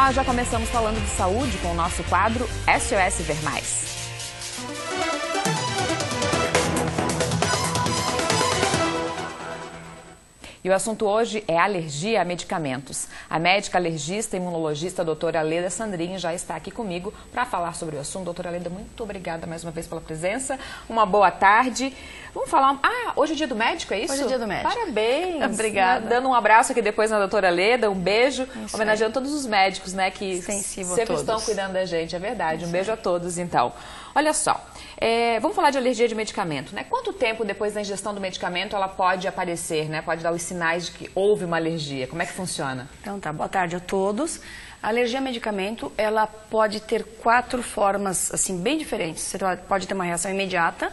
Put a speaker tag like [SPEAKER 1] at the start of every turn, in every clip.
[SPEAKER 1] nós já começamos falando de saúde com o nosso quadro SOS Ver Mais. E o assunto hoje é alergia a medicamentos. A médica alergista e imunologista, a doutora Leda Sandrini, já está aqui comigo para falar sobre o assunto. Doutora Leda, muito obrigada mais uma vez pela presença. Uma boa tarde. Vamos falar... hoje é dia do médico, é isso?
[SPEAKER 2] Hoje é dia do médico.
[SPEAKER 1] Parabéns.
[SPEAKER 2] Obrigada.
[SPEAKER 1] Dando um abraço aqui depois na doutora Leda, um beijo. Isso homenageando todos os médicos, né, que sempre estão cuidando da gente, é verdade. Um beijo a todos, então. Olha só, vamos falar de alergia de medicamento, né? Quanto tempo depois da ingestão do medicamento ela pode aparecer, né? Pode dar os sinais de que houve uma alergia. Como é que funciona?
[SPEAKER 2] Então tá, boa tarde a todos. A alergia a medicamento, ela pode ter 4 formas, assim, bem diferentes. Você pode ter uma reação imediata,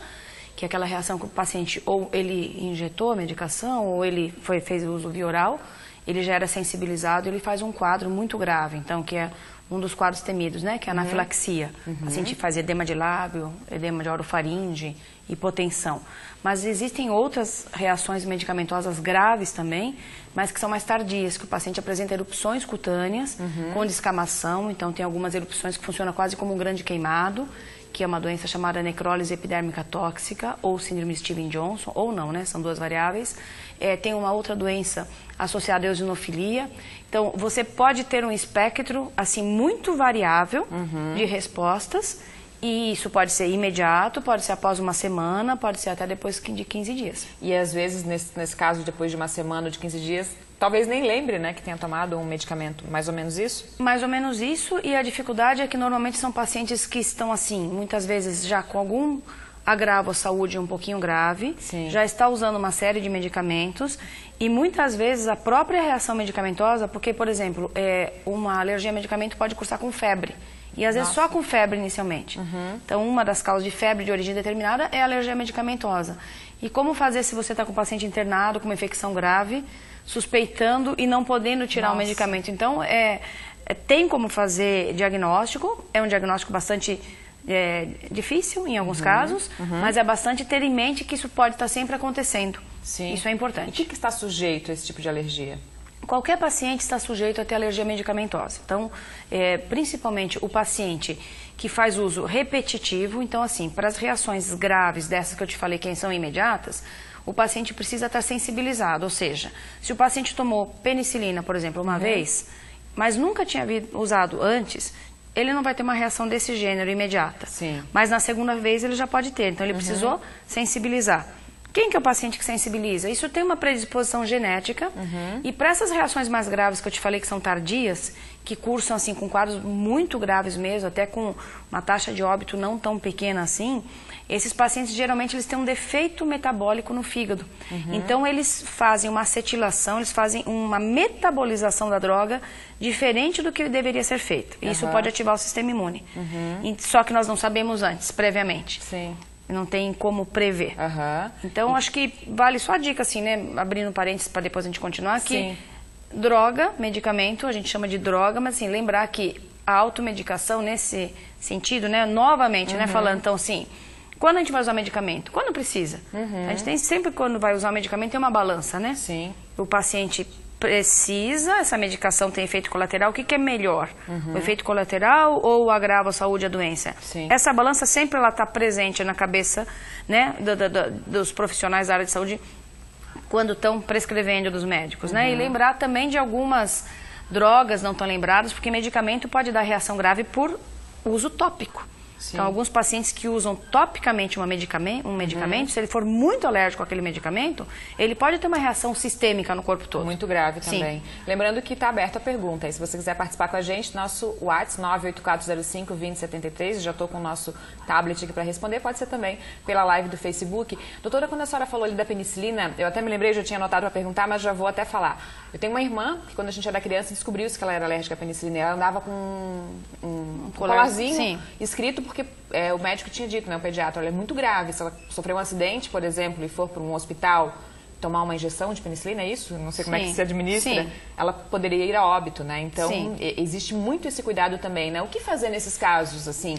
[SPEAKER 2] que é aquela reação que o paciente ou ele injetou a medicação ou ele fez o uso via oral, ele já era sensibilizado, ele faz um quadro muito grave, então, que é um dos quadros temidos, né, que é a anafilaxia. O paciente faz edema de lábio, edema de orofaringe, hipotensão. Mas existem outras reações medicamentosas graves também, mas que são mais tardias, que o paciente apresenta erupções cutâneas com descamação, então tem algumas erupções que funcionam quase como um grande queimado, que é uma doença chamada necrólise epidérmica tóxica, ou síndrome Steven-Johnson, ou não, né? São 2 variáveis. Tem uma outra doença associada à eosinofilia. Então, você pode ter um espectro, assim, muito variável de respostas, e isso pode ser imediato, pode ser após uma semana, pode ser até depois de 15 dias.
[SPEAKER 1] E às vezes, nesse caso, depois de uma semana ou de 15 dias, talvez nem lembre, né, que tenha tomado um medicamento. Mais ou menos isso?
[SPEAKER 2] Mais ou menos isso, e a dificuldade é que normalmente são pacientes que estão assim, muitas vezes já com algum agravo à saúde um pouquinho grave, já está usando uma série de medicamentos, e muitas vezes a própria reação medicamentosa, porque, por exemplo, uma alergia a medicamento pode cursar com febre. E às vezes só com febre inicialmente. Então, uma das causas de febre de origem determinada é a alergia medicamentosa. E como fazer se você está com o paciente internado com uma infecção grave, suspeitando e não podendo tirar o medicamento? Então, tem como fazer diagnóstico, é um diagnóstico bastante difícil em alguns casos, mas é bastante ter em mente que isso pode estar sempre acontecendo.
[SPEAKER 1] Sim.
[SPEAKER 2] Isso é importante.
[SPEAKER 1] E o que está sujeito a esse tipo de alergia?
[SPEAKER 2] Qualquer paciente está sujeito a ter alergia medicamentosa. Então, principalmente o paciente que faz uso repetitivo, então assim, para as reações graves dessas que eu te falei que são imediatas, o paciente precisa estar sensibilizado, ou seja, se o paciente tomou penicilina, por exemplo, uma vez, mas nunca tinha usado antes, ele não vai ter uma reação desse gênero imediata.
[SPEAKER 1] Sim.
[SPEAKER 2] Mas na segunda vez ele já pode ter, então ele precisou sensibilizar. Quem que é o paciente que sensibiliza? Isso tem uma predisposição genética e para essas reações mais graves que eu te falei que são tardias, que cursam assim com quadros muito graves mesmo, até com uma taxa de óbito não tão pequena assim, esses pacientes geralmente eles têm um defeito metabólico no fígado. Então eles fazem uma acetilação, eles fazem uma metabolização da droga diferente do que deveria ser feito. E isso pode ativar o sistema imune. Só que nós não sabemos antes, previamente.
[SPEAKER 1] Sim.
[SPEAKER 2] Não tem como prever. Então, acho que vale só a dica, assim, né? Abrindo parênteses para depois a gente continuar, que droga, medicamento, a gente chama de droga, mas assim, lembrar que a automedicação nesse sentido, né? Novamente, né? Falando, então, assim, quando a gente vai usar medicamento? Quando precisa. A gente tem sempre, quando vai usar o medicamento, tem uma balança, né?
[SPEAKER 1] Sim.
[SPEAKER 2] O paciente precisa, essa medicação tem efeito colateral, o que é melhor? O efeito colateral ou o agravo à saúde e à doença?
[SPEAKER 1] Sim.
[SPEAKER 2] Essa balança sempre ela está presente na cabeça, né, dos profissionais da área de saúde quando estão prescrevendo dos médicos, né? E lembrar também de algumas drogas não tão lembradas, porque medicamento pode dar reação grave por uso tópico. Então, alguns pacientes que usam topicamente um medicamento, se ele for muito alérgico àquele medicamento, ele pode ter uma reação sistêmica no corpo todo.
[SPEAKER 1] Muito grave também. Lembrando que está aberta a pergunta. E se você quiser participar com a gente, nosso WhatsApp 98405-2073, já estou com o nosso tablet aqui para responder, pode ser também pela live do Facebook. Doutora, quando a senhora falou ali da penicilina, eu até me lembrei, já tinha anotado para perguntar, mas já vou até falar. Eu tenho uma irmã que quando a gente era criança descobriu-se que ela era alérgica à penicilina. Ela andava com um colarzinho escrito porque o médico tinha dito, né, o pediatra, olha, é muito grave. Se ela sofreu um acidente, por exemplo, e for para um hospital tomar uma injeção de penicilina, é isso? Não sei como é que
[SPEAKER 2] Sim.
[SPEAKER 1] se administra.
[SPEAKER 2] Sim.
[SPEAKER 1] Ela poderia ir a óbito, né? Então,
[SPEAKER 2] Sim.
[SPEAKER 1] existe muito esse cuidado também, né? O que fazer nesses casos, assim,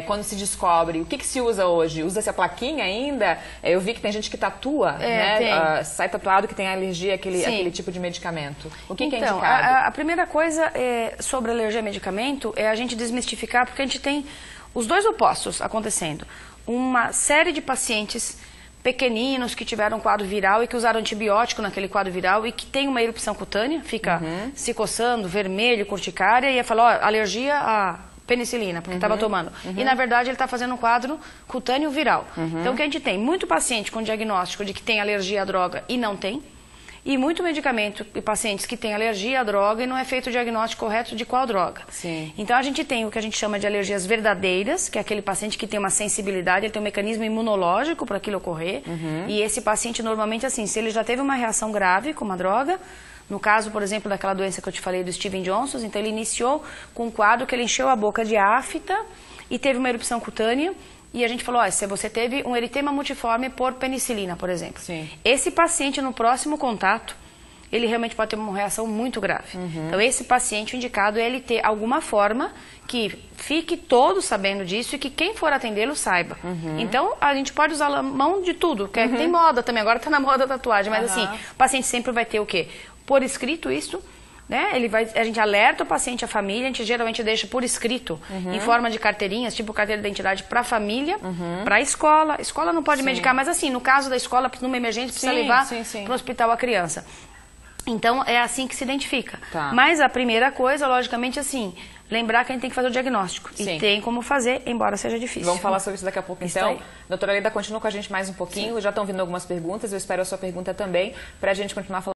[SPEAKER 1] quando se descobre? O que se usa hoje? Usa-se a plaquinha ainda? Eu vi que tem gente que tatua, né? Sai tatuado que tem alergia àquele tipo de medicamento. O que é indicado?
[SPEAKER 2] A primeira coisa sobre alergia a medicamento é a gente desmistificar, porque a gente tem os dois opostos acontecendo. Uma série de pacientes pequeninos que tiveram um quadro viral e que usaram antibiótico naquele quadro viral e que tem uma erupção cutânea, fica se coçando, vermelho, urticária, e fala, alergia a penicilina, porque estava tomando. E, na verdade, ele está fazendo um quadro cutâneo viral. Então, o que a gente tem? Muito paciente com diagnóstico de que tem alergia à droga e não tem. E muito medicamento e pacientes que têm alergia à droga e não é feito o diagnóstico correto de qual droga.
[SPEAKER 1] Sim.
[SPEAKER 2] Então, a gente tem o que a gente chama de alergias verdadeiras, que é aquele paciente que tem uma sensibilidade, ele tem um mecanismo imunológico para aquilo ocorrer. E esse paciente, normalmente, assim, se ele já teve uma reação grave com uma droga, no caso, por exemplo, daquela doença que eu te falei do Steven Johnson, então ele iniciou com um quadro que ele encheu a boca de afta e teve uma erupção cutânea. E a gente falou, se você teve um eritema multiforme por penicilina, por exemplo.
[SPEAKER 1] Sim.
[SPEAKER 2] Esse paciente, no próximo contato, ele realmente pode ter uma reação muito grave. Então, esse paciente, o indicado é ele ter alguma forma que fique todos sabendo disso e que quem for atendê-lo saiba. Então, a gente pode usar a mão de tudo, que tem moda também, agora está na moda a tatuagem, mas assim, o paciente sempre vai ter o quê? Por escrito isso, né? A gente alerta o paciente, a família, a gente geralmente deixa por escrito, em forma de carteirinhas, tipo carteira de identidade para a família, para a escola. A escola não pode medicar, mas assim, no caso da escola, numa emergência, precisa levar para o hospital a criança. Então, é assim que se identifica.
[SPEAKER 1] Tá.
[SPEAKER 2] Mas a primeira coisa, logicamente, assim, lembrar que a gente tem que fazer o diagnóstico.
[SPEAKER 1] Sim.
[SPEAKER 2] E tem como fazer, embora seja difícil.
[SPEAKER 1] Vamos falar sobre isso daqui a pouco,
[SPEAKER 2] Isso
[SPEAKER 1] então.
[SPEAKER 2] aí.
[SPEAKER 1] Doutora Leda, continua com a gente mais um pouquinho. Já estão vindo algumas perguntas, eu espero a sua pergunta também, para a gente continuar falando.